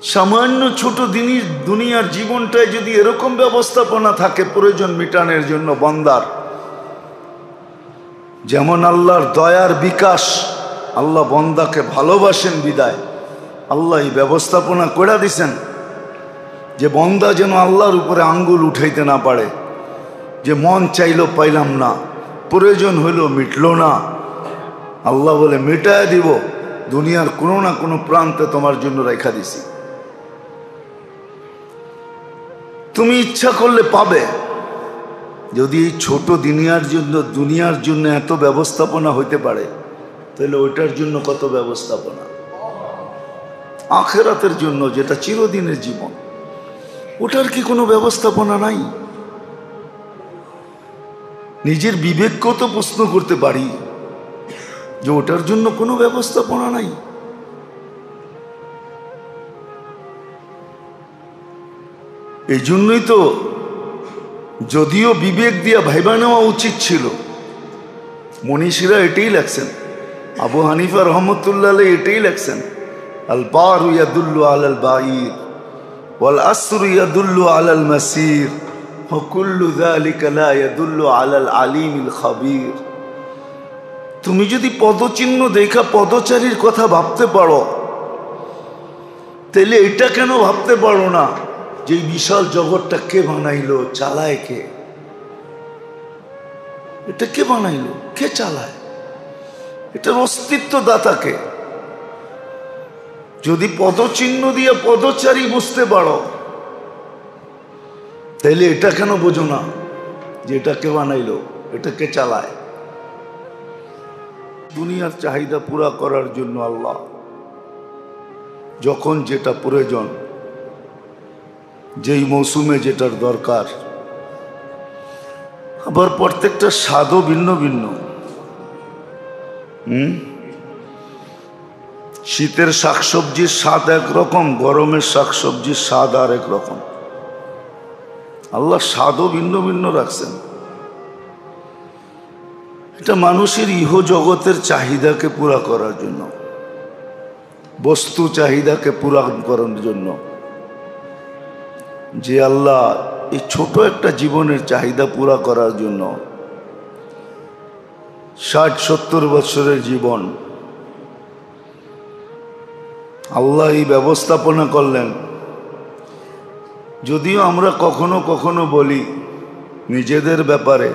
সামান্য ছোট দুনিয়ার জীবনটায় যদি এরকম ব্যবস্থাপনা থাকে প্রয়োজন মিটানোর জন্য বান্দার, যেমন আল্লাহর দয়ার বিকাশ, আল্লাহ বান্দাকে ভালোবাসেন বিদায় আল্লাহ এই ব্যবস্থাপনা করে দিছেন যে বান্দা যেন আল্লাহর উপরে আঙ্গুল উঠাইতে না পারে, যে মন চাইলো পাইলাম না, প্রয়োজন হইল মিটল না, আল্লাহ বলে মিটায় দিব, দুনিয়ার কোনো না কোনো প্রান্তে তোমার জন্য রেখা দিছি, তুমি ইচ্ছা করলে পাবে। যদি এই ছোট দুনিয়ার জন্য এত ব্যবস্থাপনা হইতে পারে, তাহলে ওইটার জন্য কত ব্যবস্থাপনা। আখিরাতের জন্য যেটা চিরদিনের জীবন, ওটার কি কোনো ব্যবস্থাপনা নাই? নিজের বিবেককেও তো প্রশ্ন করতে পারি যে ওটার জন্য কোনো ব্যবস্থাপনা নাই। এই জন্যই তো যদিও বিবেক দিয়া ভাইবা নেওয়া উচিত ছিল, মনীষীরা এটাই লেখছেন, আবু হানিফা রহমতুল্লাহ এটাই লেখছেন, আল বারু ইয়াদুল্লু আলাল বাঈর ওয়াল আসরু ইয়াদুল্লু আলাল মাসির ওয়া কুল্লু যালিকা লা ইয়াদুল্লু আলাল আলিমিল খাবীর। তুমি যদি পদচিহ্ন দেখা পদচারীর কথা ভাবতে পারো, তাহলে এটা কেন ভাবতে পারো না যে এই বিশাল জগৎটা কে বানাইলো, চালায় কে? এটা কে বানাইলো, কে চালায়, এটার অস্তিত্ব দাতাকে? যদি পদচিহ্ন দিয়ে পদচারী বুঝতে পারো, তাহলে এটা কেন বোঝো না যে এটা কে বানাইলো, এটা কে চালায়? দুনিয়ার চাহিদা পুরা করার জন্য আল্লাহ যখন যেটা প্রয়োজন, যেই মৌসুমে যেটার দরকার, আবার প্রত্যেকটা স্বাদও ভিন্ন ভিন্ন। শীতের শাকসবজির স্বাদ একরকম, গরমের শাকসবজির স্বাদ আর এক রকম। আল্লাহ স্বাদও ভিন্ন ভিন্ন রাখছেন। এটা মানুষের ইহ জগতের চাহিদাকে পুরা করার জন্য, বস্তু চাহিদাকে পুরা করার জন্য, যে আল্লাহ এই ছোট একটা জীবনের চাহিদা পুরা করার জন্য 60-70 বছরের জীবন আল্লাহ এই ব্যবস্থাপনা করলেন। যদিও আমরা কখনো কখনো বলি নিজেদের ব্যাপারে,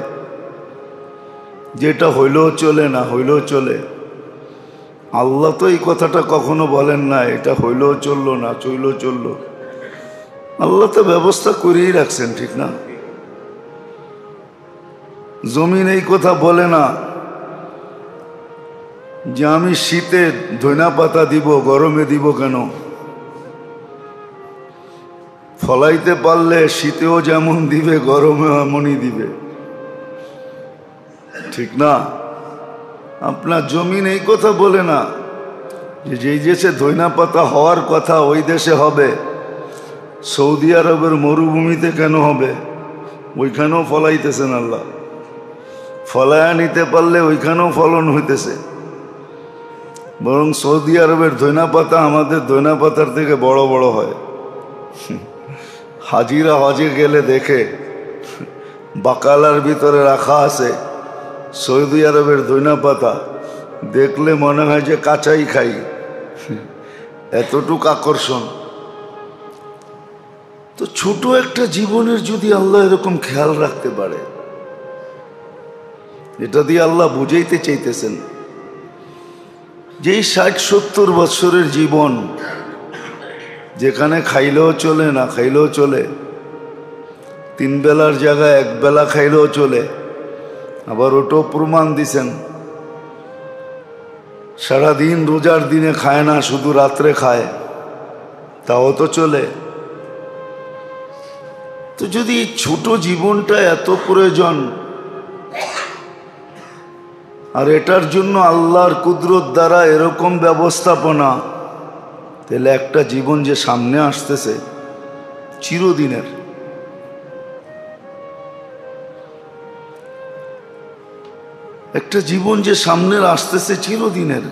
যেটা হইলেও চলে, না হইলেও চলে, আল্লাহ তো এই কথাটা কখনো বলেন না এটা হইলেও চললো, না চইলেও চললো। আল্লাহ তো ব্যবস্থা করেই রাখছেন, ঠিক না? জমিন এই কথা বলে না যে আমি শীতে ধইনা পাতা দিব, গরমে দিব কেন? ফলাইতে পারলে শীতেও যেমন দিবে, গরমেও এমনই দিবে, ঠিক না? আপনার জমিন এই কথা বলে না যে যেই দেশে ধইনা পাতা হওয়ার কথা ওই দেশে হবে, সৌদি আরবের মরুভূমিতে কেন হবে? ওইখানেও ফলাইতেছেন আল্লাহ, ফলায়া নিতে পারলে ওইখানেও ফলন হইতেছে। বরং সৌদি আরবের ধইনা পাতা আমাদের ধইনা পাতার থেকে বড় বড় হয়। হাজিরা হজে গেলে দেখে বাকালার ভিতরে রাখা আছে সৌদি আরবের ধইনা পাতা, দেখলে মনে হয় যে কাঁচাই খাই, এতটুকু আকর্ষণ। তো ছোট একটা জীবনের যদি আল্লাহ এরকম খেয়াল রাখতে পারে, এটা দিয়ে আল্লাহ বুঝাইতে চাইতেছেন যে 60-70 বছরের জীবন, যেখানে খাইলেও চলে, না খাইলেও চলে, 3 বেলার জায়গায় 1 বেলা খাইলেও চলে, আবার ওটাও প্রমাণ দিছেন সারাদিন রোজার দিনে খায় না, শুধু রাত্রে খায়, তাও তো চলে। তো যদি ছোট জীবনটা এত প্রয়োজন, আর এটার জন্য আল্লাহর কুদরত দ্বারা এরকম ব্যবস্থাপনা, তাহলে একটা জীবন যে সামনে আসতেছে চিরদিনের, একটা জীবন যে সামনে আসতেছে চিরদিনের,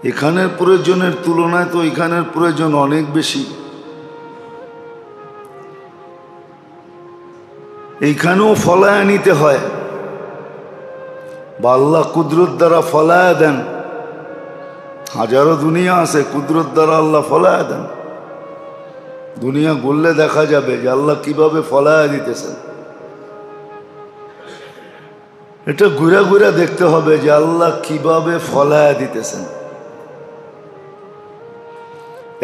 এখানের প্রয়োজনের তুলনায় তো এখানের প্রয়োজন অনেক বেশি। এইখানেও ফলায়া নিতে হয়, বা আল্লাহ কুদরত দ্বারা ফলায়া দেন। হাজারো দুনিয়া আছে, কুদরত দ্বারা আল্লাহ ফলায়া দেন। দুনিয়া ঘুরলে দেখা যাবে যে আল্লাহ কিভাবে ফলায়া দিতেছেন। এটা ঘুরে ঘুরে দেখতে হবে যে আল্লাহ কিভাবে ফলায়া দিতেছেন।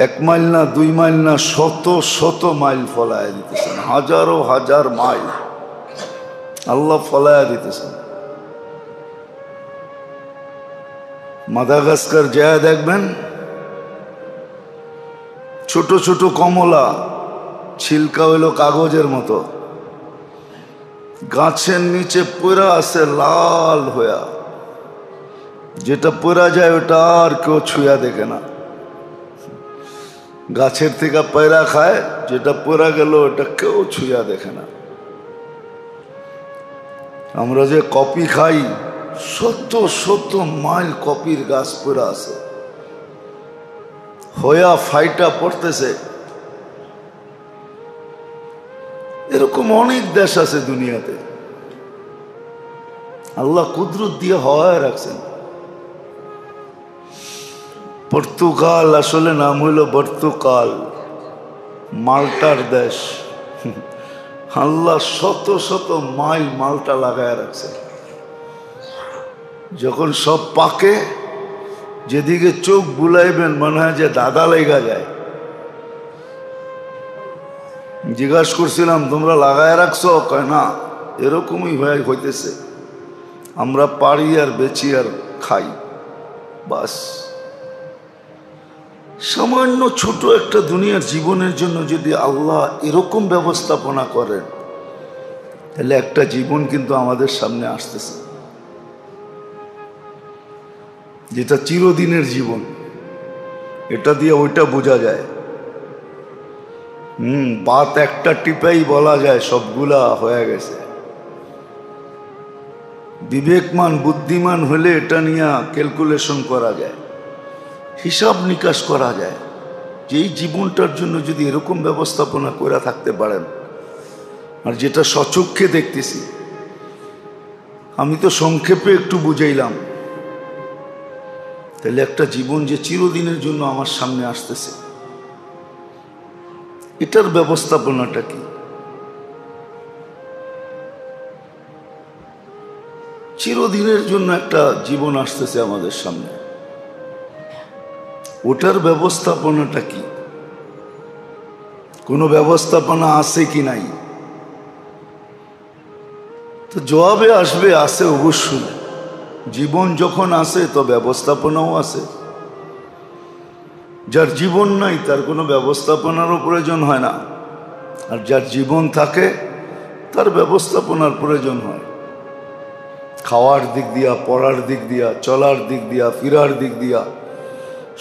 1 মাইল না 2 মাইল না, শত শত মাইল ফলায়া দিতেছেন, হাজারো হাজার মাইল আল্লাহ ফলায়া দিতেছেন। মাদাগাস্কার যায় দেখবেন, ছোট ছোট কমলা, ছিলকা হইল কাগজের মতো, গাছের নিচে পড়া আছে লাল হইয়া। যেটা পড়া যায় ওটা আর কেউ ছুঁয়া দেখে না। গাছের থেকে পয়রা খায়, যেটা পড়া গেল ওটা কেউ ছুঁয়া দেখে না। আমরা যে কপি খাই, শত শত মাইল কপির গাছ পড়া আছে, হয়া ফাইটা পড়তেছে। এরকম অনেক দেশ আছে দুনিয়াতে, আল্লাহ কুদরত দিয়ে হওয়ায় রাখছেন। পর্তুগাল আসলে নাম হইল পর্তুগাল, মাল্টার দেশ। আল্লাহ শত শত মাইল মালটা লাগায় রাখছে। যখন সব পাকে, যেদিকে চোখ বুলাইবেন মনে হয় যে দাদা লেগা যায়। জিজ্ঞাসা করছিলাম তোমরা লাগায় রাখছো? কয় না, এরকমই হইতেছে, আমরা পারি আর বেচি আর খাই, বাস। সামান্য ছোট একটা দুনিয়ার জীবনের জন্য যদি আল্লাহ এরকম ব্যবস্থাপনা করেন, তাহলে একটা জীবন কিন্তু আমাদের সামনে আসতেছে, যেটা চিরদিনের জীবন। এটা দিয়ে ওইটা বোঝা যায়। বাত একটা টিপাই বলা যায় সবগুলা হয়ে গেছে। বিবেকমান বুদ্ধিমান হলে এটা নিয়ে ক্যালকুলেশন করা যায়, হিসাব নিকাশ করা যায় যে এই জীবনটার জন্য যদি এরকম ব্যবস্থাপনা করে থাকতে পারেন। আর যেটা সচক্ষে দেখতেছি, আমি তো সংক্ষেপে একটু বুঝাইলাম, তাহলে একটা জীবন যে চিরদিনের জন্য আমার সামনে আসতেছে, এটার ব্যবস্থাপনাটা কি? চিরদিনের জন্য একটা জীবন আসতেছে আমাদের সামনে, ওটার ব্যবস্থাপনাটা কি? কোনো ব্যবস্থাপনা আছে কি নাই? তো জবাবে আসবে আছে অবশ্যই। জীবন যখন আসে তো ব্যবস্থাপনাও আছে। যার জীবন নাই তার কোনো ব্যবস্থাপনারও প্রয়োজন হয় না, আর যার জীবন থাকে তার ব্যবস্থাপনার প্রয়োজন হয়। খাওয়ার দিক দিয়া, পড়ার দিক দিয়া, চলার দিক দিয়া, ফিরার দিক দিয়া,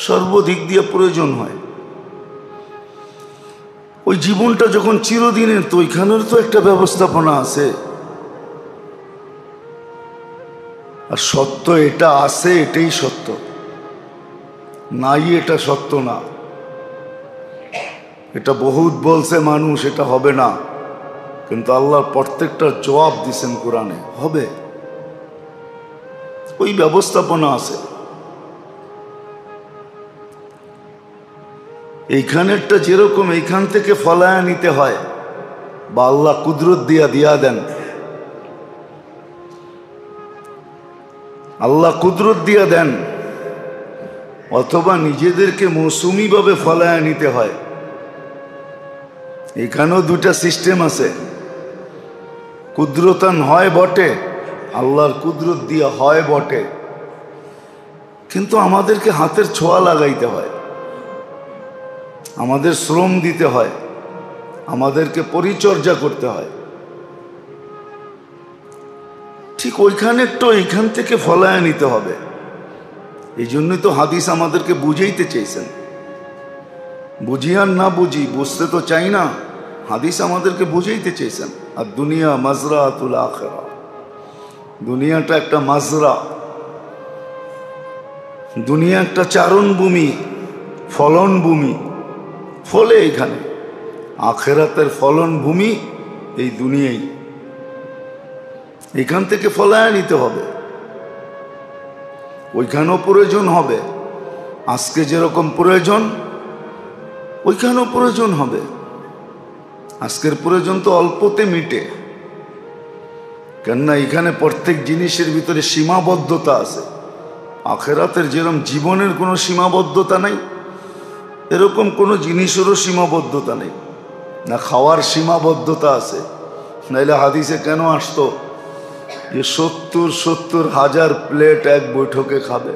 সর্বদিক দিয়ে প্রয়োজন হয়। ওই জীবনটা যখন চিরদিনের, তো ওইখানের তো একটা ব্যবস্থাপনা আছে। আর সত্য এটা আছে, এটাই সত্য, নাই এটা সত্য না। এটা বহুত বলছে মানুষ এটা হবে না, কিন্তু আল্লাহর প্রত্যেকটার জবাব দিছেন কোরআনে, হবে। ওই ব্যবস্থাপনা আছে। এইখানেরটা যেরকম এইখান থেকে ফলায়া নিতে হয়, বা আল্লাহ কুদরত দিয়া দেন, আল্লাহ কুদরত দিয়া দেন, অথবা নিজেদেরকে মৌসুমিভাবে ফলায়া নিতে হয়। এখানেও দুটা সিস্টেম আছে। কুদরতান হয় বটে, আল্লাহর কুদরত দিয়া হয় বটে, কিন্তু আমাদেরকে হাতের ছোঁয়া লাগাইতে হয়, আমাদের শ্রম দিতে হয়, আমাদেরকে পরিচর্যা করতে হয়। ঠিক ওইখানেরটা এইখান থেকে ফলায়া নিতে হবে। এই জন্যই তো হাদিস আমাদেরকে বুঝাইতে চাইছেন। বুঝি আর না বুঝি, বুঝতে তো চাই না, হাদিস আমাদেরকে বুঝাইতে চেয়েছেন। আর দুনিয়া মাজরাতুল আখিরা, দুনিয়াটা একটা মাজরা, দুনিয়া একটা চারণ ভূমি, ফলন ভূমি, ফলে এখানে। আখেরাতের ফলন ভূমি এই দুনিয়াই। এখান থেকে ফলায় নিতে হবে, ওইখানেও প্রয়োজন হবে। আজকে যেরকম প্রয়োজন ওইখানেও প্রয়োজন হবে। আজকের প্রয়োজন তো অল্পতে মিটে, কেননা এখানে প্রত্যেক জিনিসের ভিতরে সীমাবদ্ধতা আছে। আখেরাতের যেরকম জীবনের কোনো সীমাবদ্ধতা নাই, এরকম কোনো জিনিসেরও সীমাবদ্ধতা নেই। না খাওয়ার সীমাবদ্ধতা আছে, নাইলে হাদিসে কেন আসতো যে 70,000 প্লেট এক বৈঠকে খাবে?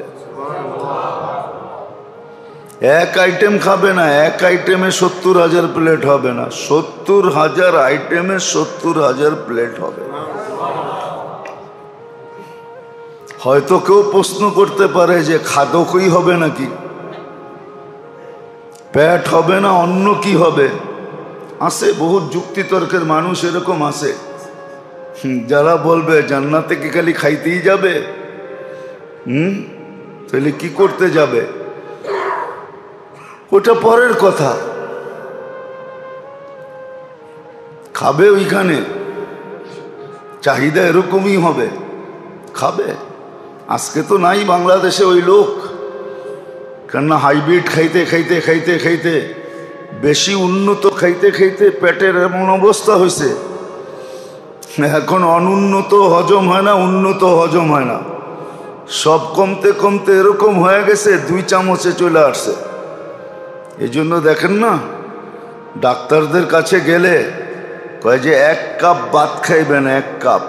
এক আইটেম খাবে না, এক আইটেমে 70,000 প্লেট হবে না, 70,000 আইটেমে 70,000 প্লেট হবে। হয়তো কেউ প্রশ্ন করতে পারে যে খাদকই হবে নাকি, পেট হবে না, অন্য কি হবে? আছে বহু যুক্তিতর্কের মানুষ এরকম আছে যারা বলবে জান্নাতে কি খালি খাইতেই যাবে? তাহলে কি করতে যাবে? ওটা পরের কথা। খাবে ওইখানে, চাহিদা এরকমই হবে, খাবে। আজকে তো নাই বাংলাদেশে ওই লোক, কেননা হাইব্রিড খাইতে খাইতে খাইতে খাইতে, বেশি উন্নত খাইতে খাইতে পেটের এমন অবস্থা হয়েছে, এখন অনুন্নত হজম হয় না, উন্নত হজম হয় না, সব কমতে কমতে এরকম হয়ে গেছে 2 চামচে চলে আসছে। এই জন্য দেখেন না, ডাক্তারদের কাছে গেলে কয় যে 1 কাপ ভাত খাইবেন, 1 কাপ,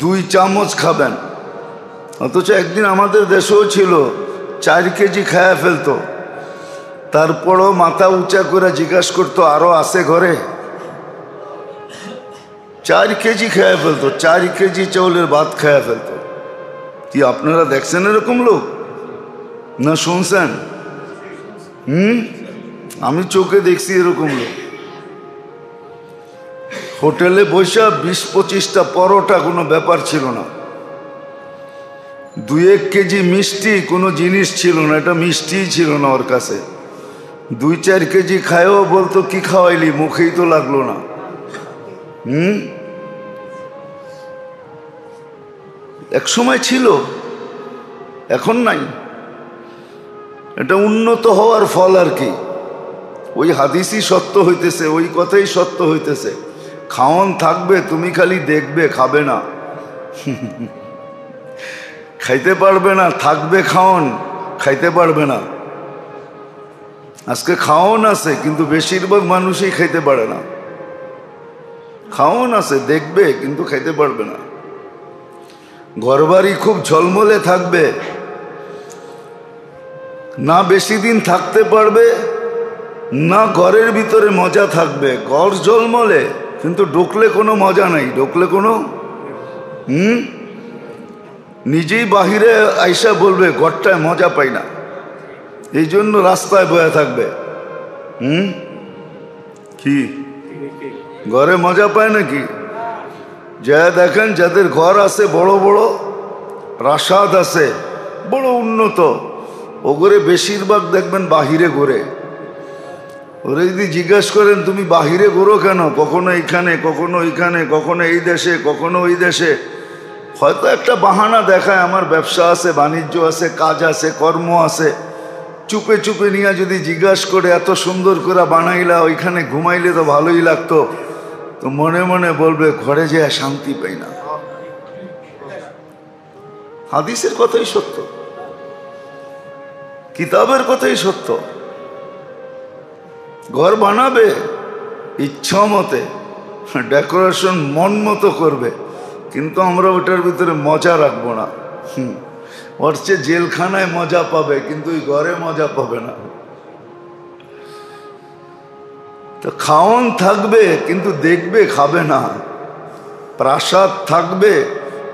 2 চামচ খাবেন। অথচ একদিন আমাদের দেশেও ছিল 4 কেজি খায়া ফেলতো, তারপরও মাথা উঁচা করে জিজ্ঞাসা করতো আরো আছে ঘরে? 4 কেজি খায়া ফেলতো, 4 কেজি চাউলের ভাত খায়া ফেলতো। কি আপনারা দেখছেন এরকম লোক না শুনছেন? আমি চোখে দেখছি এরকম লোক। হোটেলে বসে 20-25টা পরোটা কোনো ব্যাপার ছিল না, 2-1 কেজি মিষ্টি কোনো জিনিস ছিল না, এটা মিষ্টিই ছিল না ওর কাছে। 2-4 কেজি খায়ও বলতো কি খাওয়াইলি, মুখেই তো লাগলো না। এক সময় ছিল, এখন নাই। এটা উন্নত হওয়ার ফল আর কি। ওই হাদিসই সত্য হইতেছে, ওই কথাই সত্য হইতেছে। খাওন থাকবে, তুমি খালি দেখবে, খাবে না, খাইতে পারবে না। থাকবে খাওন, খাইতে পারবে না। আজকে খাওন আছে কিন্তু বেশিরভাগ মানুষই খাইতে পারে না। খাওন আছে, দেখবে কিন্তু খাইতে পারবে না। ঘরবাড়ি খুব ঝলমলে থাকবে, না বেশি দিন থাকতে পারবে, না ঘরের ভিতরে মজা থাকবে। ঘর ঝলমলে কিন্তু ঢুকলে কোনো মজা নাই, ঢুকলে কোনো নিজেই বাহিরে আইসা বলবে ঘরটায় মজা পাই না, এই জন্য রাস্তায় বয়ে থাকবে। কি ঘরে মজা পায় নাকি? যা দেখেন যাদের ঘর আছে, বড় বড় প্রাসাদ আছে, বড় উন্নত, ওগরে বেশিরভাগ দেখবেন বাহিরে ঘোরে। ওরা যদি জিজ্ঞাসা করেন তুমি বাহিরে ঘোরো কেন, কখনো এইখানে, কখনো ওইখানে, কখনো এই দেশে, কখনো ওই দেশে, হয়তো একটা বাহানা দেখায় আমার ব্যবসা আছে, বাণিজ্য আছে, কাজ আছে, কর্ম আছে। চুপে চুপে নিয়ে যদি জিজ্ঞাসা করে এত সুন্দর করে বানাইলা, ওইখানে ঘুমাইলে তো ভালোই লাগতো, তো মনে মনে বলবে ঘরে যেয়ে শান্তি পাই না। হাদিসের কথাই সত্য, কিতাবের কথাই সত্য। ঘর বানাবে ইচ্ছা মতে, ডেকোরেশন মন মতো করবে, কিন্তু আমরা ওটার ভিতরে মজা রাখবো না। ওর চেয়ে জেলখানায় মজা পাবে, কিন্তু ওই ঘরে মজা পাবে না। তো খাওন থাকবে কিন্তু দেখবে, খাবে না। প্রাসাদ থাকবে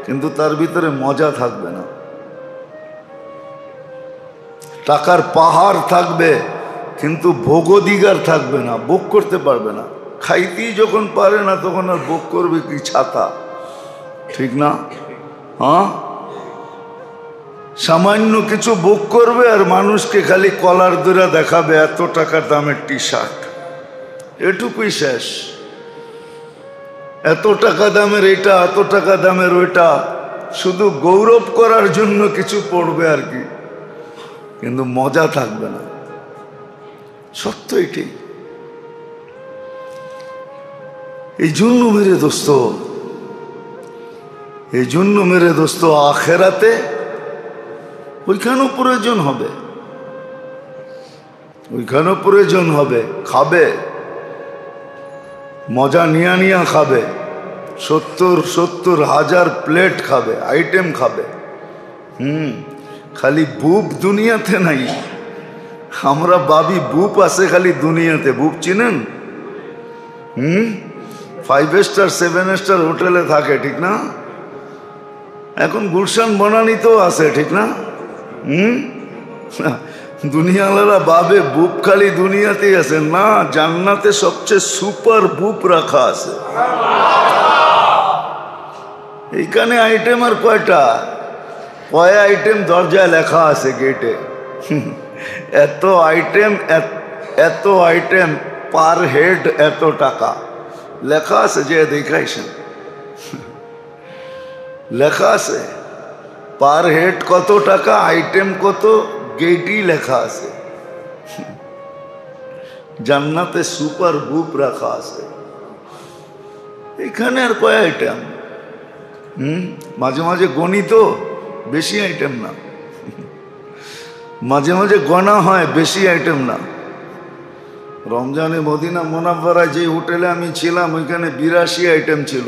কিন্তু তার ভিতরে মজা থাকবে না। টাকার পাহাড় থাকবে কিন্তু ভোগধিকার থাকবে না, ভোগ করতে পারবে না। খাইতেই যখন পারে না তখন আর ভোগ করবে কি? ছাতা, ঠিক না? হ্যাঁ, সামান্য কিছু বুক করবে আর মানুষকে খালি কলার ধরে দেখাবে এত টাকার দামের টি শার্ট, এটুকুই শেষ। এত টাকা দামের এটা, এত টাকা দামের ওইটা, শুধু গৌরব করার জন্য কিছু পড়বে আর কি, কিন্তু মজা থাকবে না। সত্য এটি। এই জন্য মেরে দোস্ত, এই জন্য মেরে দোস্ত আখেরাতে ওইখানেও প্রয়োজন হবে, ওইখানেও প্রয়োজন হবে। খাবে, মজা নিয়া নিয়া খাবে, 70,000 প্লেট খাবে, আইটেম খাবে। খালি বুপ দুনিয়াতে নাই। আমরা ভাবি বুপ আছে খালি দুনিয়াতে। বুপ চিনেন? 5 স্টার 7 স্টার হোটেলে থাকে, ঠিক না? এখন গুলশান বনানীতেও আছে, ঠিক না? দুনিয়াওয়ালারা ভাবে বুপ খালি দুনিয়াতেই আছে। না, জান্নাতে সবচেয়ে সুপার বুপ রাখা আছে। এইখানে আইটেম আর কয়টা? কয় আইটেম দরজায় লেখা আছে, গেটে। এত আইটেম, এত আইটেম, পার হেড এত টাকা লেখা আছে। যে দেখাইছেন লেখা আছে পার হেড কত টাকা, আইটেম কত, গেটই লেখা আছে। জান্নাতে সুপার বুপ রাখা আছে। এখানে আর কয় আইটেম? মাঝে মাঝে গণি তো, বেশি আইটেম না। মাঝে মাঝে গণা হয়, বেশি আইটেম না। রমজানে মদিনা মোনাব্বারায় যে হোটেলে আমি ছিলাম ওইখানে 82 আইটেম ছিল।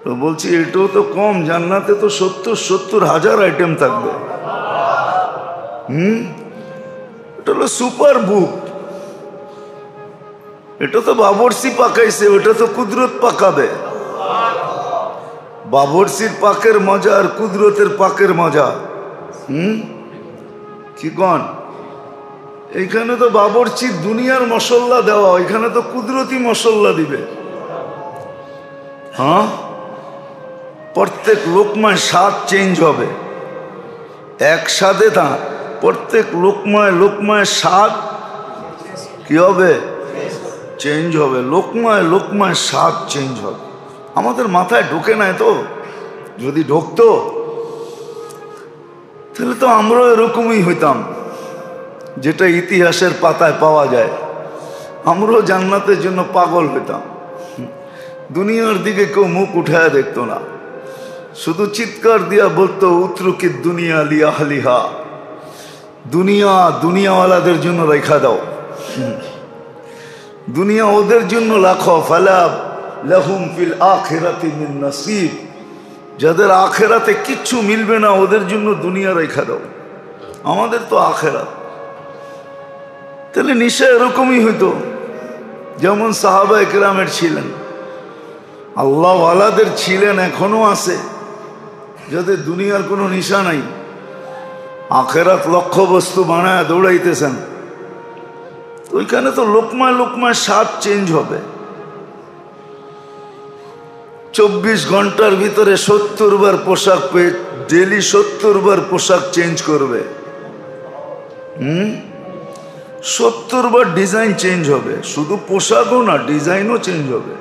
তো বলছি এটাও তো কম, জান্নাতে তো 70,000 আইটেম থাকবে। এটা হলো সুপার বুক। এটা তো বাবরসি পাকাইছে, ওটা তো কুদরত পাকাবে। বাবরসির পাকের মজা আর কুদরতের পাকের মজা কি কন? এইখানে তো বাবরচির দুনিয়ার মশলা দেওয়া, ওইখানে তো কুদরতি মশলা দিবে। হ্যাঁ, প্রত্যেক লোকমায় স্বাদ চেঞ্জ হবে। একসাথে তা প্রত্যেক লোকমায় লোকমায় স্বাদ কি হবে? চেঞ্জ হবে। লোকমায় লোকমায় স্বাদ চেঞ্জ হবে। আমাদের মাথায় ঢোকে নাই তো। যদি ঢুকতো তাহলে তো আমরাও এরকমই হইতাম, যেটা ইতিহাসের পাতায় পাওয়া যায়। আমরাও জান্নাতের জন্য পাগল হইতাম। দুনিয়ার দিকে কেউ মুখ উঠায় দেখতো না, শুধু চিৎকার দিয়া বলতো উতরুকি দুনিয়া লিয়া হালিহা, দুনিয়া দুনিয়াওয়ালাদের জন্য রেখা দাও, দুনিয়া ওদের জন্য রাখো। ফালা লাহুম ফিল আখিরাতি মিন নসিব, যাদের আখেরাতে কিচ্ছু মিলবে না ওদের জন্য দুনিয়া রেখা দাও। আমাদের তো আখেরাত। তাহলে নিশ্চয় এরকমই হইতো, যেমন সাহাবা একরামের ছিলেন, আল্লাহওয়ালাদের ছিলেন, এখনো আছে, যাদের দুনিয়ার কোনো নিশা নাই, আখেরাত লক্ষ্য বস্তু বানায় দৌড়াইতেছেন। ওইখানে তো লোকমায় লোকমায় স্বাদ চেঞ্জ হবে। 24 ঘন্টার ভিতরে 70 বার পোশাক পেয়ে ডেলি 70 বার পোশাক চেঞ্জ করবে। 70 বার ডিজাইন চেঞ্জ হবে। শুধু পোশাকও না, ডিজাইনও চেঞ্জ হবে।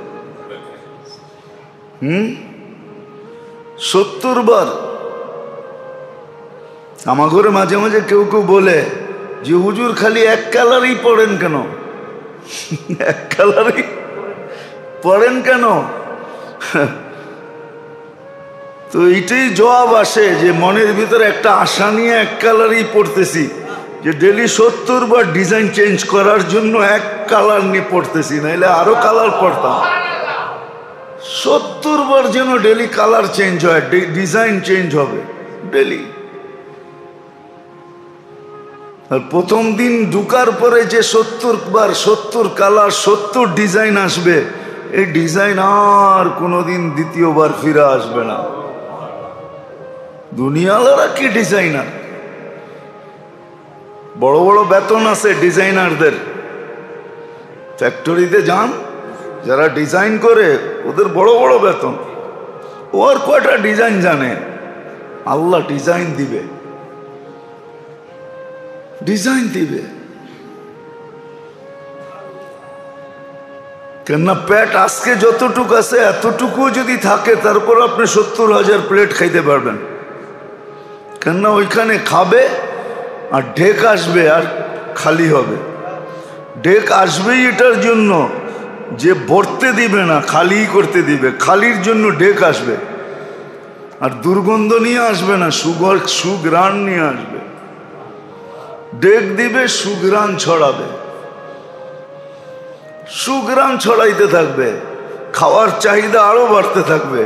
70 বার। আমার ঘরে মাঝে মাঝে কেউ কেউ বলে যে হুজুর খালি এক কালারই পড়েন কেন? এক কালারই পড়েন কেন? তো এইটাই জবাব আসে যে মনের ভিতরে একটা আশা নিয়ে এক কালারই পড়তেছি, যে ডেলি 70 বার ডিজাইন চেঞ্জ করার জন্য এক কালার নিয়ে পড়তেছি, নাইলে আরো কালার পড়তাম। 70 বার যেন ডেলি কালার চেঞ্জ হয়, ডিজাইন চেঞ্জ হবে ডেলি। আর প্রথম দিন ঢুকার পরে যে 70 বার 70 কালার 70 ডিজাইন আসবে, এই ডিজাইন আর কোনোদিন দ্বিতীয়বার ফিরে আসবে না। দুনিয়াওয়ালারা কি ডিজাইনার, বড় বড় বেতন আছে ডিজাইনারদের। ফ্যাক্টরিতে যান, যারা ডিজাইন করে ওদের বড় বড় বেতন। ও আর কয়টা ডিজাইন জানে? আল্লাহ ডিজাইন দিবে, ডিজাইন দিবে। কেননা পেট আজকে যতটুকু আছে এতটুকু যদি থাকে তারপর আপনি 70,000 প্লেট খাইতে পারবেন। কেননা ওইখানে খাবে আর ঢেক আসবে আর খালি হবে। ঢেক আসবেই এটার জন্য যে ভরতে দিবে না, খালি করতে দিবে। খালির জন্য ঢেক আসবে, আর দুর্গন্ধ নিয়ে আসবে না, সুঘ্রাণ নিয়ে আসবে। ঢেক দিবে, সুঘ্রাণ ছড়াবে, সুঘ্রাণ ছড়াইতে থাকবে, খাওয়ার চাহিদা আরো বাড়তে থাকবে।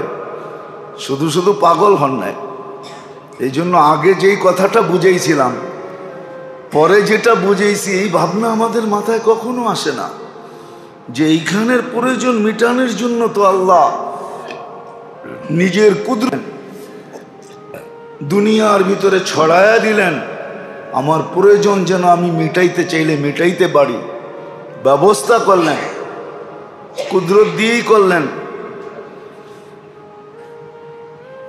শুধু শুধু পাগল হন নাই। এই জন্য আগে যেই কথাটা বুঝেছিলাম, পরে যেটা বুঝেছি, এই ভাবনা আমাদের মাথায় কখনো আসে না যে এইখানের প্রয়োজন মিটানোর জন্য তো আল্লাহ নিজের কুদরত দুনিয়ার ভিতরে ছড়ায়া দিলেন। আমার প্রয়োজন যেন আমি মিটাইতে চাইলে মিটাইতে পারি, ব্যবস্থা করলেন, কুদরত দিয়েই করলেন।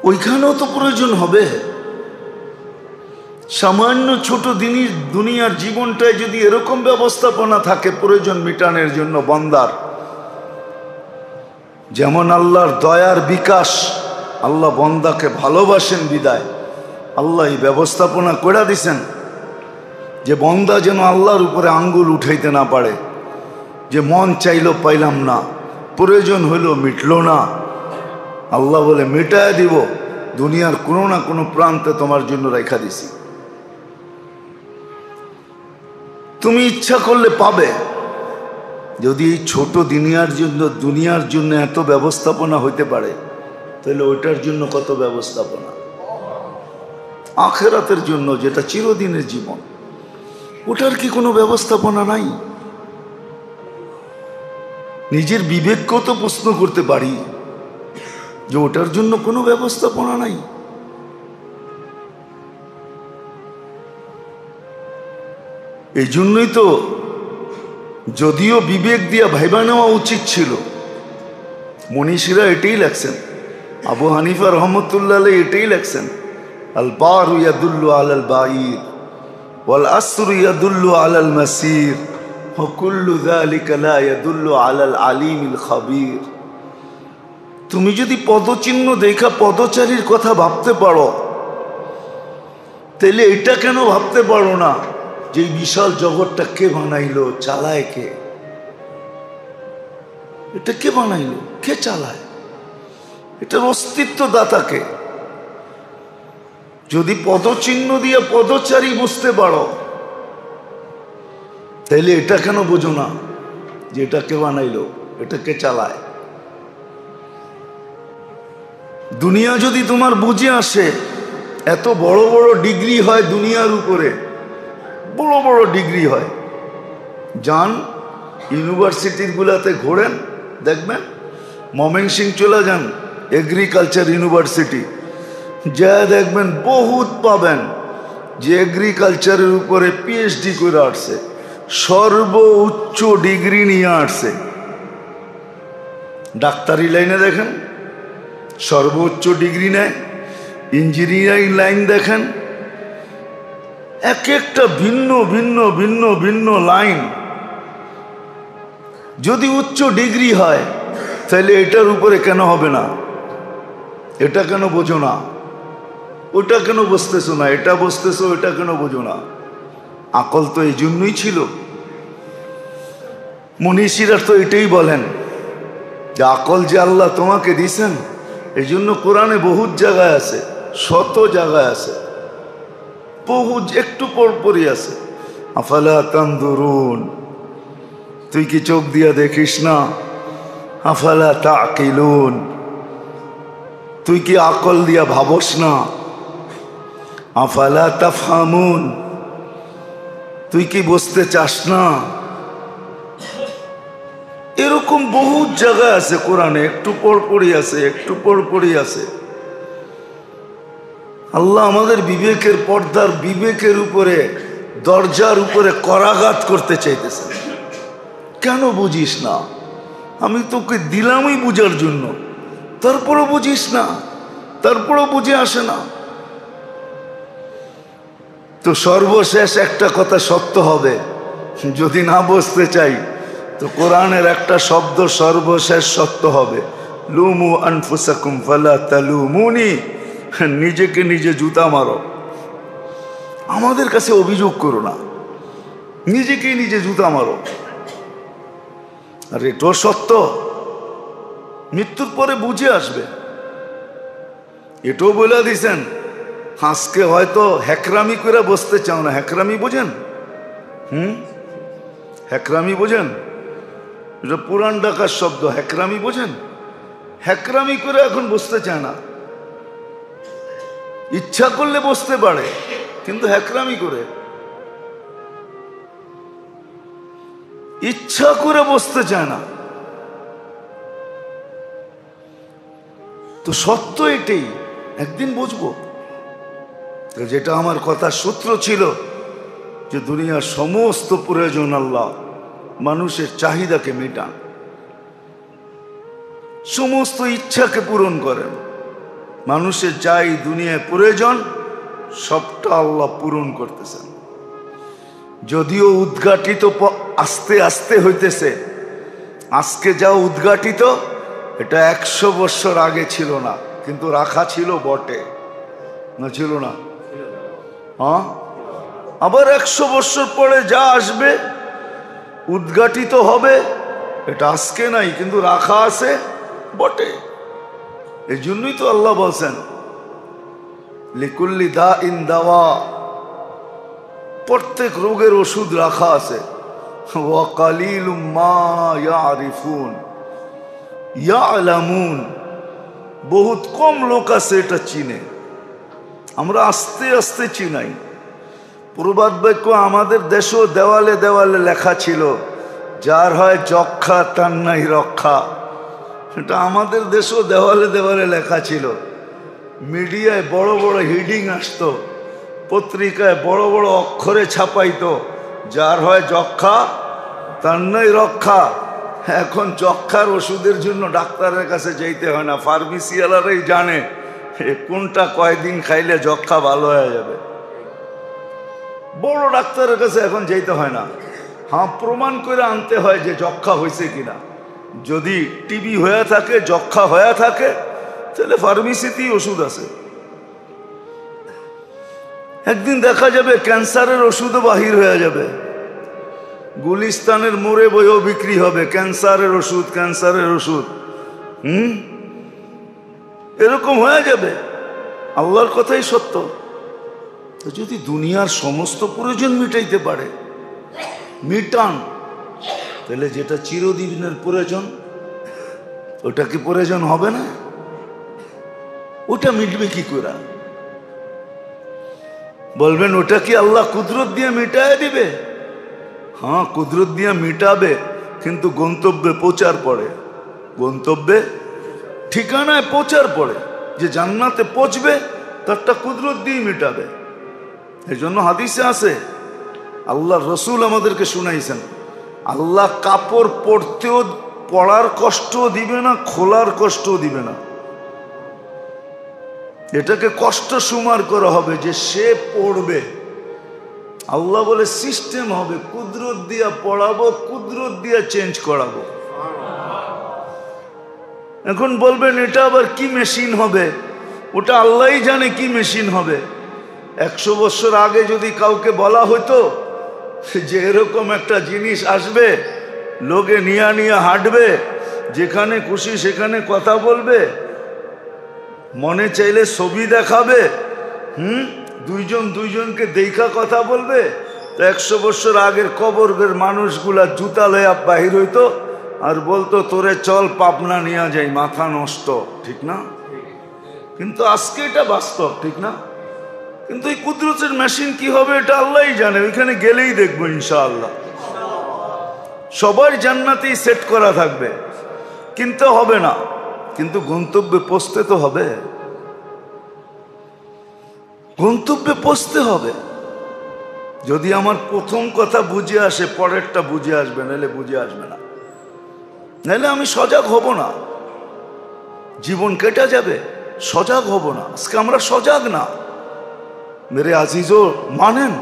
ওইখানেও তো প্রয়োজন হবে। সামান্য ছোট দুনিয়ার জীবনটায় যদি এরকম ব্যবস্থাপনা থাকে প্রয়োজন মিটানোর জন্য বান্দার, যেমন আল্লাহর দয়ার বিকাশ, আল্লাহ বান্দাকে ভালোবাসেন বিদায় আল্লাহ এই ব্যবস্থাপনা করে দিছেন যে বান্দা যেন আল্লাহর উপরে আঙ্গুল উঠাইতে না পারে, যে মন চাইলো পাইলাম না, প্রয়োজন হইল মিটলো না, আল্লাহ বলে মিটায় দিব, দুনিয়ার কোনো না কোনো প্রান্তে তোমার জন্য রেখা দিছি, তুমি ইচ্ছা করলে পাবে। যদি এই ছোট দুনিয়ার জন্য এত ব্যবস্থাপনা হইতে পারে, তাহলে ওইটার জন্য কত ব্যবস্থাপনা। আখিরাতের জন্য যেটা চিরদিনের জীবন, ওটার কি কোনো ব্যবস্থাপনা নাই? নিজের বিবেককেও তো প্রশ্ন করতে পারি যে ওটার জন্য কোনো ব্যবস্থাপনা নাই। এই জন্যই তো যদিও বিবেক দিয়া ভাইবা নেওয়া উচিত ছিল, মনীষীরা এটাই লেখছেন, আবু হানিফা রহমতুল্লাহ আলাইহি এটাই লেখছেন, আল বারু ইয়াদুল্লু আলাল বাঈর ওয়াল আসরু ইয়াদুল্লু আলাল মাসির ওয়া কুল্লু যালিকা লা ইয়াদুল্লু আলাল আলিমিল খাবীর। তুমি যদি পদচিহ্ন দেখা পদচারীর কথা ভাবতে পারো, তাহলে এটা কেন ভাবতে পারো না যে এই বিশাল জগৎটা কে বানাইলো, চালায় কে? এটা কে বানাইলো, কে চালায়? এটার অস্তিত্ব দাতাকে। যদি পদচিহ্ন দিয়ে পদচারী বুঝতে পারো, তাহলে এটা কেন বোঝো না যে এটা কে বানাইলো, এটা কে চালায়? দুনিয়া যদি তোমার বুঝে আসে, এত বড় বড় ডিগ্রি হয় দুনিয়ার উপরে, বড় বড় ডিগ্রি হয়। যান ইউনিভার্সিটির গুলাতে ঘোরেন, দেখবেন। ময়মনসিংহ চলে যান, এগ্রিকালচার ইউনিভার্সিটি, যা দেখবেন বহুত পাবেন যে এগ্রিকালচারের উপরে পিএইচডি করে আসছে, সর্বোচ্চ ডিগ্রি নিয়ে আসছে। ডাক্তারি লাইনে দেখেন সর্বোচ্চ ডিগ্রি নেয়, ইঞ্জিনিয়ারিং লাইন দেখেন, এক একটা ভিন্ন ভিন্ন ভিন্ন ভিন্ন লাইন। যদি উচ্চ ডিগ্রি হয়, তাহলে এটার উপরে কেন হবে না? এটা কেন বোঝো না? ওটা কেন বুঝতেছো না? এটা বুঝতেছো, এটা কেন বোঝো না? আকল তো এই জন্যই ছিল। মনীষীরা তো এটাই বলেন যে আকল যে আল্লাহ তোমাকে দিছেন, এই জন্য কোরআনে বহুত জায়গায় আছে, শত জায়গায় আছে, বহু একটু পরপরই আছে। আফালা তানজুরুন, তুই কি চোখ দিয়া দেখিস না? আফালা তাকিলুন, তুই কি আকল দিয়া ভাবস না? আফালা তাফহামুন, তুই কি বুঝতে চাস না? এরকম বহুত জায়গায় আছে কোরআনে, একটু পরপরই আছে, একটু পরপরই আছে। আল্লাহ আমাদের বিবেকের পর্দার, বিবেকের উপরে, দরজার উপরে করাঘাত করতে চাইতেছেন। কেন বুঝিস না? আমি তোকে দিলামই বুঝার জন্য, তারপরও বুঝিস না, তারপরও বুঝে আসে না। তো সর্বশেষ একটা কথা সত্য হবে, যদি না বুঝতে চাই তো কোরআনের একটা শব্দ সর্বশেষ সত্য হবে, লুমু আনফুসাকুম ফালা তালুমুনি, নিজেকে নিজে জুতা মারো, আমাদের কাছে অভিযোগ করো না, নিজেকেই নিজে জুতা মারো। আর এটাও সত্য, মৃত্যুর পরে বুঝে আসবে। এটাও বলে দিছেন, আজকে হয়তো হ্যাকরামি করে বসতে চাও না। হ্যাকরামি বোঝেন? হ্যাকরামি বোঝেন? এটা পুরান ঢাকার শব্দ। হ্যাকরামি বোঝেন? হ্যাকরামি করে এখন বসতে চায় না। ইচ্ছা করলে বসতে পারে, কিন্তু হ্যাকরামি করে, ইচ্ছা করে বসতে চায় না। তো সত্য এটাই, একদিন বুঝবো। যেটা আমার কথার সূত্র ছিল, যে দুনিয়ার সমস্ত প্রয়োজন আল্লাহ মানুষের চাহিদাকে মেটান, সমস্ত ইচ্ছাকে পূরণ করেন। মানুষের যাই দুনিয়ায় প্রয়োজন সবটা আল্লাহ পূরণ করতেছেন। যদিও উদ্ঘাটিত আস্তে আস্তে হইতেছে, আজকে যা উদ্ঘাটিত এটা 100 বছর আগে ছিল না, কিন্তু রাখা ছিল বটে, না ছিল না? হ্যাঁ, আবার 100 বছর পরে যা আসবে উদ্ঘাটিত হবে, এটা আজকে নাই, কিন্তু রাখা আছে বটে। এই জন্যই তো আল্লাহ বলছেন লিকুল্লি দাইন দাওয়া, প্রত্যেক রোগের ওষুধ রাখা আছে। ওয়া কালিলুম মা ইয়ারিফুন ইয়ালামুন, বহুত কম লোক আছে এটা চিনে, আমরা আস্তে আস্তে চিনাই। প্রবাদ বাক্য আমাদের দেশেও দেওয়ালে দেওয়ালে লেখা ছিল, যার হয় যক্ষা তার নাই রক্ষা। এটা আমাদের দেশেও দেওয়ালে দেওয়ালে লেখা ছিল। মিডিয়ায় বড় বড় হিডিং আসতো, পত্রিকায় বড় বড় অক্ষরে ছাপাইতো, যার হয় যক্ষা তার নাই রক্ষা। এখন যক্ষার ওষুধের জন্য ডাক্তারের কাছে যেতে হয় না, ফার্মেসিওয়ালারাই জানে কোনটা কয়দিন খাইলে যক্ষা ভালো হয়ে যাবে। বড় ডাক্তারের কাছে এখন যেতে হয় না, হ্যাঁ প্রমাণ করে আনতে হয় যে যক্ষা হয়েছে কিনা। যদি টিবি হয়ে থাকে, যক্ষা হয়ে থাকে, তাহলে ফার্মেসিতেই ওষুধ আছে। একদিন দেখা যাবে ক্যান্সারের ওষুধও বাহির হয়ে যাবে, গুলিস্তানের মোড়ে বইও বিক্রি হবে ক্যান্সারের ওষুধ, ক্যান্সারের ওষুধ। এরকম হয়ে যাবে। আল্লাহর কথাই সত্য। তো যদি দুনিয়ার সমস্ত প্রয়োজন মিটাইতে পারে, মিটান, তাহলে যেটা চিরদিনের প্রয়োজন ওটা কি প্রয়োজন হবে না? ওটা মিটবে কি করে? বলবেন ওটা কি আল্লাহ কুদরত দিয়ে মিটায় দিবে? হ্যাঁ, কুদরত দিয়ে মিটাবে, কিন্তু গন্তব্যে পৌঁছার পরে, গন্তব্যে ঠিকানায় পৌঁছার পরে যে জান্নাতে পৌঁছবে তারটা কুদরত দিয়ে মিটাবে। এই জন্য হাদিসে আছে, আল্লাহ রসুল আমাদেরকে শুনাইছেন, আল্লাহ কাপড় পরতেও পরার কষ্টও দিবে না, খোলার কষ্টও দিবে না। এটাকে কষ্ট সুমার করা হবে যে সে পড়বে। আল্লাহ বলে সিস্টেম হবে, কুদরত দিয়া পড়াবো, কুদরত দিয়া চেঞ্জ করাবো। এখন বলবেন এটা আবার কি মেশিন হবে? ওটা আল্লাহই জানে কি মেশিন হবে। 100 বছর আগে যদি কাউকে বলা হতো যে এরকম একটা জিনিস আসবে, লোকে নিয়া নিয়া হাঁটবে, যেখানে খুশি সেখানে কথা বলবে, মনে চাইলে ছবি দেখাবে, দুইজন দুইজনকে দেখা কথা বলবে, তো 100 বছর আগের কবরের মানুষগুলা জুতা লয়া বাহির হইতো আর বলতো তোরে চল পাবনা নিয়ে যাই, মাথা নষ্ট, ঠিক না? কিন্তু আজকে এটা বাস্তব, ঠিক না? কিন্তু এই কুদরতের মেশিন কি হবে এটা আল্লাহই জানে। ওইখানে গেলেই দেখবো ইনশাআল্লাহ সবার জান্নাতেই সেট করা থাকবে, কিনতে হবে না, কিন্তু গন্তব্যে পৌঁছতে তো হবে, গন্তব্যে পৌঁছতে হবে। যদি আমার প্রথম কথা বুঝে আসে, পরেরটা বুঝে আসবে, নাহলে বুঝে আসবে না, নাহলে আমি সজাগ হব না, জীবন কেটে যাবে, সজাগ হব না। আজকে আমরা সজাগ না, মেরে আজিজো, মানেন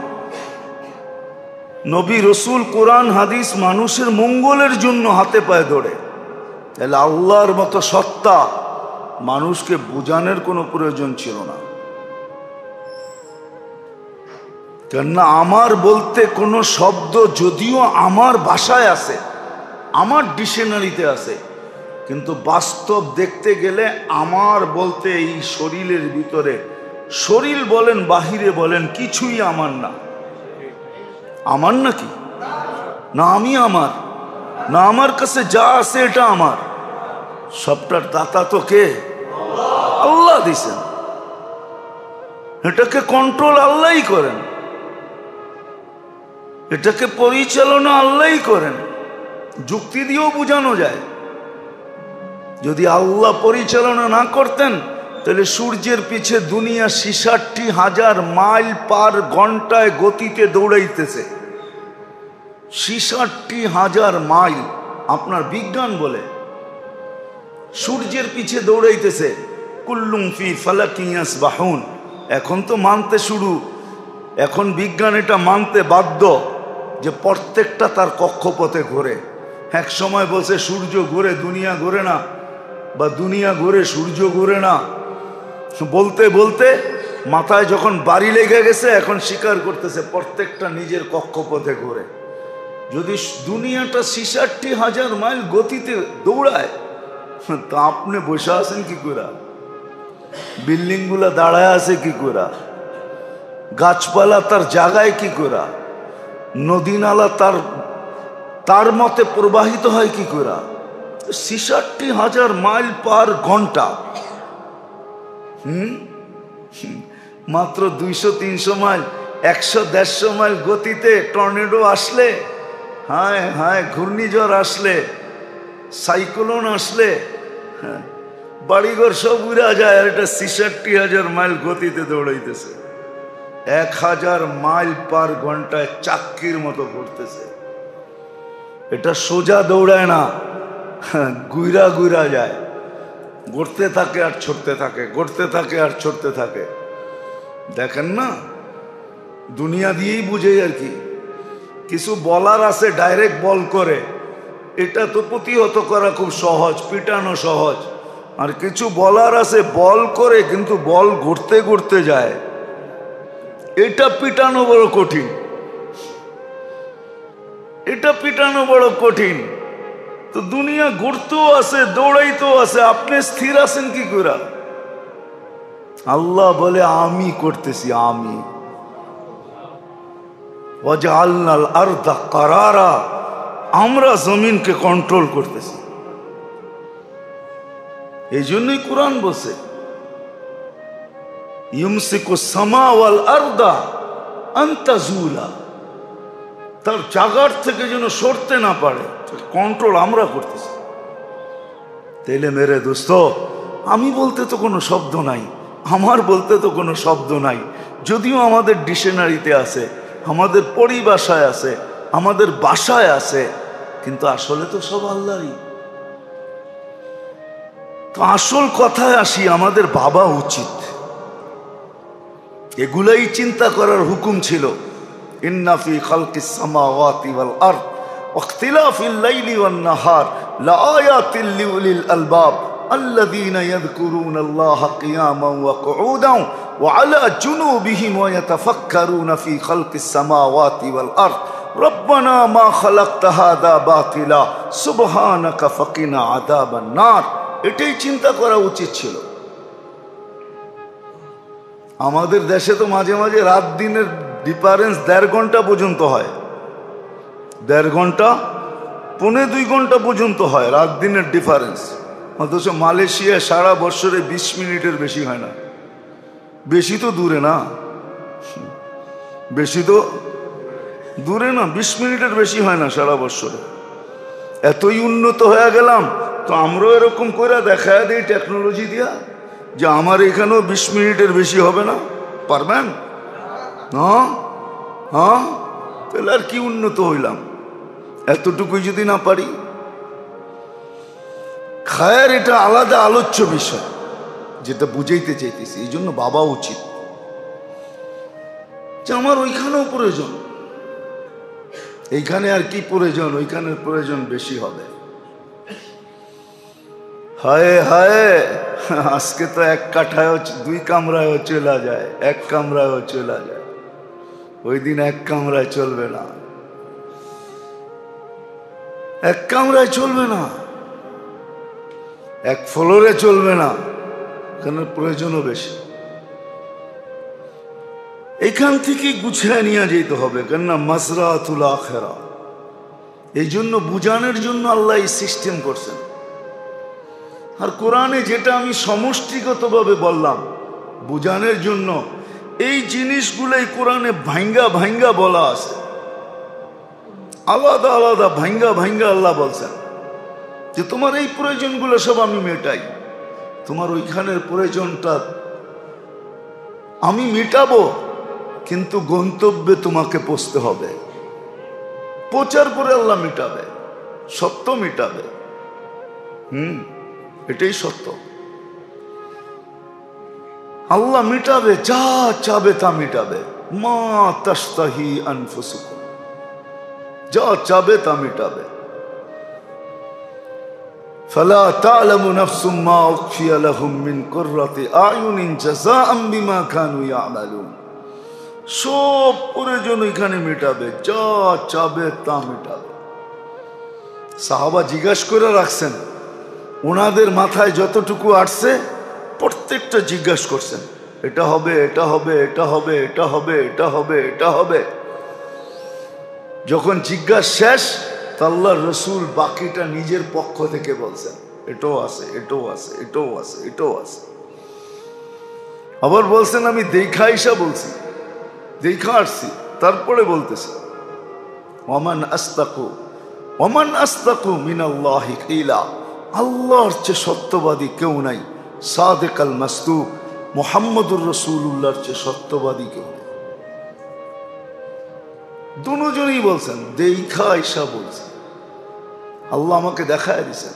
নবী রসুল কোরআন হাদিস মানুষের মঙ্গলের জন্য হাতে পায়ে ধরে, তাহলে আল্লাহর মতো সত্তা মানুষকে বোঝানোর কোনো প্রয়োজন ছিল না। কেননা আমার বলতে কোনো শব্দ যদিও আমার ভাষায় আছে, আমার ডিকশনারিতে আছে, কিন্তু বাস্তব দেখতে গেলে আমার বলতে এই শরীরের ভিতরে, শরীর বলেন বাহিরে বলেন, কিছুই আমার না। আমার নাকি না? আমি আমার না? আমার কাছে যা আছে এটা আমার। সবটার দাতা তো কে? আল্লাহ দিছেন। এটাকে কন্ট্রোল আল্লাহই করেন, এটাকে পরিচালনা আল্লাহই করেন। যুক্তি দিয়েও বোঝানো যায়। যদি আল্লাহ পরিচালনা না করতেন তাহলে সূর্যের পিছে দুনিয়া ৬৬,০০০ মাইল পার ঘন্টায় গতিতে দৌড়াইতেছে। ৬৬,০০০ মাইল আপনার বিজ্ঞান বলে সূর্যের পিছে দৌড়াইতেছে। কুল্লুম ফি ফালাকিন ইয়াসবাহুন। এখন তো মানতে শুরু, এখন বিজ্ঞান এটা মানতে বাধ্য যে প্রত্যেকটা তার কক্ষপথে ঘোরে। এক সময় বলছে সূর্য ঘুরে দুনিয়া ঘোরে না, বা দুনিয়া ঘুরে সূর্য ঘুরে না। বলতে বলতে মাথায় যখন বাড়ি লেগে গেছে, এখন স্বীকার করতেছে প্রত্যেকটা নিজের কক্ষপথে ঘোরে। যদি দুনিয়াটা ৬৬,০০০ মাইল গতিতে দৌড়ায়, তা আপনি বসে আছেন কি করে? বিল্ডিং গুলা দাঁড়ায় আছে কি করে? গাছপালা তার জায়গায় কি করে? নদী নালা তার মতে প্রবাহিত হয় কি করে? ৬৬,০০০ মাইল পার ঘন্টা। মাত্র ২০০-৩০০ মাইল, ১০০-১৫০ মাইল গতিতে টর্নেডো আসলে, হায় হায়, ঘূর্ণিঝড় আসলে, সাইক্লোন আসলে, বাড়িঘর সব উড়া যায়। আর এটা ৬৬,০০০ মাইল গতিতে দৌড়াইতেছে, ১০০০ মাইল পার ঘন্টায় চাক্কির মতো ঘুরতেছে। এটা সোজা দৌড়ায় না, গুইরা গুইরা যায়, গড়তে থাকে আর ছড়তে থাকে, গড়তে থাকে আর ছড়তে থাকে। দেখেন না, দুনিয়া দিয়েই বুঝে আর কি। কিছু বলার আছে ডাইরেক্ট বল করে, এটা তো প্রতিহত করা খুব সহজ, পিটানো সহজ। আর কিছু বলার আছে বল করে কিন্তু বল ঘুরতে ঘুরতে যায়, এটা পিটানো বড় কঠিন, এটা পিটানো বড় কঠিন। তো দুনিয়া ঘুরতেও আছে, দৌড়াইতেও আছে, আপনি স্থির আছেন কি করে? আল্লাহ বলে আমি করতেছি, আমি। ওয়াজআলনাল আরদা কারারা, আমরা জমিনকে কন্ট্রোল করতেছি। এই জন্যই কুরআন বলছে ইউমসিকুস সামা ওয়াল আরদা আন তাজুলা, তার জায়গার থেকে যেন সরতে না পারে, কন্ট্রোল আমরা করতেছি। তাইলে মেরে দোস্ত, আমি বলতে তো কোনো শব্দ নাই, আমার বলতে তো কোনো শব্দ নাই। যদিও আমাদের ডিকশনারিতে আছে, আমাদের পরিভাষায় আছে, আমাদের ভাষায় আছে, কিন্তু আসলে তো সব আল্লাহরই। তো আসল কথায় আসি, আমাদের ভাবা উচিত, এগুলাই চিন্তা করার হুকুম ছিল। ইন্না ফি খালকিস সামাওয়াতি ওয়াল আরদ ওয়াখতিলাফিল লাইলি ওয়ান নাহার লাআয়াতিল লিউলিল আলবাব আল্লাযীনা ইয়াযকুরুনাল্লাহা কিয়ামান ওয়া কুউদান ওয়া আলা জুনুবিহিম ওয়া ইয়াতাফাক্কারুনা ফি খালকিস সামাওয়াতি ওয়াল আরদ রব্বানা মা খালাকতা হাযা বাতিলা সুবহানাকা ফাকিনা আযাবান নার। এটাই চিন্তা করা উচিত ছিল। আমাদের দেশে তো মাঝে মাঝে রাত দিনের ডিফারেন্স ১.৫ ঘন্টা পর্যন্ত হয়, ১.৫ ঘন্টা, ১.৫-২ ঘন্টা পর্যন্ত হয় রাত দিনের ডিফারেন্স। অথচ মালয়েশিয়ায় সারা বছরে ২০ মিনিটের বেশি হয় না। বেশি তো দূরে না, বেশি তো দূরে না, ২০ মিনিটের বেশি হয় না সারা বছরে। এতই উন্নত হয়ে গেলাম, তো আমরাও এরকম করে দেখায় দিই টেকনোলজি দিয়া যে আমার এখানেও ২০ মিনিটের বেশি হবে না। পারবেন? হ্যাঁ হ্যাঁ, তাহলে আর কি উন্নত হইলাম? এতটুকুই যদি না পারি। খায়ের এটা আলাদা আলোচ্য বিষয়, যেটা বুঝাইতে চাইতেছি। এই জন্য ভাবা উচিত। যে আমার ওইখানেও প্রয়োজন, এইখানে আর কি প্রয়োজন, ওইখানের প্রয়োজন বেশি হবে। হায় হায়, আজকে তো এক কাঠায়ও 2 কামরায়ও চলা যায়, 1 কামরায়ও চলা যায়। ওই দিন 1 কামরায় চলবে না, 1 কামরায় চলবে না, 1 ফ্লোরে চলবে না, এখানে প্রয়োজনও বেশি। এখান থেকে গুছিয়ে নিয়ে যেতে হবে, কেননা মাজরাতুল আখিরা। এই জন্য বুঝানোর জন্য আল্লাহ এই সিস্টেম করছেন। আর কোরআনে যেটা আমি সমষ্টিগতভাবে বললাম বুঝানোর জন্য, এই জিনিসগুলোই কোরআনে ভাঙ্গা ভাঙ্গা বলা আছে, আলাদা আলাদা ভাঙ্গা ভাঙ্গা আল্লাহ বলছেন যে তোমার এই প্রয়োজনগুলো সব আমি মেটাই, তোমার ওইখানের প্রয়োজনটা আমি মেটাবো, কিন্তু গন্তব্যে তোমাকে পৌঁছতে হবে। পৌঁছার পরে আল্লাহ মিটাবে, সত্য মিটাবে। এটাই সত্য। আল্লাহ মিটাবে, যা চাবে তা মিটাবে। মা তাশতাহি আনফুসুকুম, যা চাবে তা মিটাবে। ফালা তা'লামু নাফসুম মা উখফিয়া লাহুম মিন কুররাতি আয়ুনিন জাযাআম বিমা কানু ইয়া'মালুন। সব প্রয়োজন এখানে মিটাবে, যা চাবে তা মিটাবে। সাহাবা জিজ্ঞাসা করে রাখছেন, ওনাদের মাথায় যতটুকু আসছে প্রত্যেকটা জিজ্ঞাসা করছেন, এটা হবে, এটা হবে, এটা হবে, এটা হবে, এটা হবে, এটা হবে। যখন জিজ্ঞাসা শেষ, আল্লাহর রাসূল বাকিটা নিজের পক্ষ থেকে বলছেন, এটাও আছে, এটাও আছে, এটাও আছে, এটাও আছে। আবার বলছেন আমি দেখা ইসা বলছি, দেখা আসছি, তারপরে বলতেছি ওমান আস্তাকু মিনাল্লাহি কিলা, আল্লাহর চেয়ে সত্যবাদী কেউ নাই। সাদিক আল মাসদুক মুহাম্মদুর রাসূলুল্লাহর চেয়ে সত্যবাদী কেউ নেই। দুজনেই বলছেন, দেখা আইসা বলছেন, আল্লাহ আমাকে দেখায় দিছেন।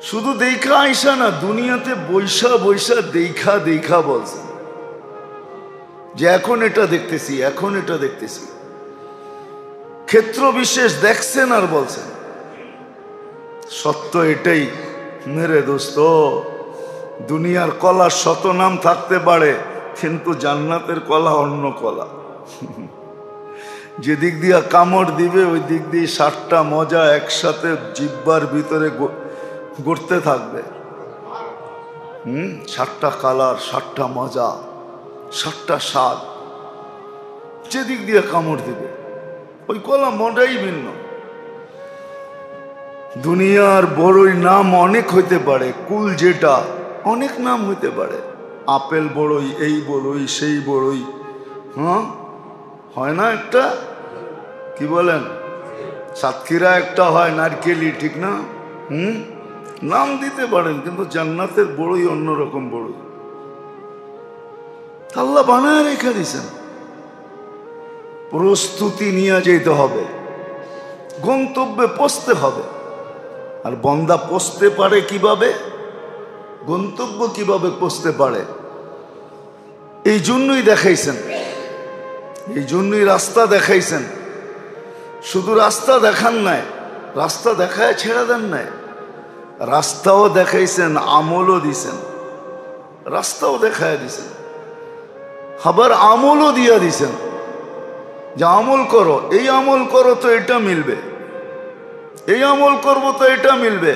শুধু দেখা আইসা না, দুনিয়াতে বৈশা বৈশা দেখা দেখা বলছেন যে এখন এটা দেখতেছি, এখন এটা দেখতেছি। ক্ষেত্র বিশেষ দেখছেন আর বলছেন। সত্য এটাই মেরে দোস্ত, দুনিয়ার কলা শত নাম থাকতে পারে, কিন্তু জান্নাতের কলা অন্য কলা। যে দিক দিয়া কামড় দিবে ওই দিক দিয়ে 60টা মজা একসাথে জিহ্বার ভিতরে গড়তে থাকবে। 60টা কালার, 60টা মজা, 60টা স্বাদ। যে দিক দিয়ে কামড় দিবে ওই কলা মজাই ভিন্ন। দুনিয়ার বড়ই নাম অনেক হইতে পারে, কুল যেটা অনেক নাম হইতে পারে। আপেল বড়ই, এই বড়ই, সেই বড়ই, হয় না একটা, কি বলেন, সাতক্ষীরা একটা হয়, নারকেলি, ঠিক না? নাম দিতে পারেন, কিন্তু জান্নাতের বড়ই অন্যরকম বড়ই। আল্লাহ বানায় রেখে দিয়েছেন। প্রস্তুতি নিয়ে যেতে হবে, গন্তব্যে পৌঁছতে হবে। আর বন্দা পৌঁছতে পারে কিভাবে, গন্তব্য কিভাবে পৌঁছতে পারে, এই জন্যই দেখাইছেন, এই জন্যই রাস্তা দেখাইছেন। শুধু রাস্তা দেখান নাই, রাস্তা দেখায় ছেড়ে দেন নাই, রাস্তাও দেখাইছেন, আমলও দিছেন। রাস্তাও দেখায় দিছেন, আবার আমলও দিয়া দিছেন যে আমল করো, এই আমল করো তো এটা মিলবে, এই আমল করবো তো এটা মিলবে।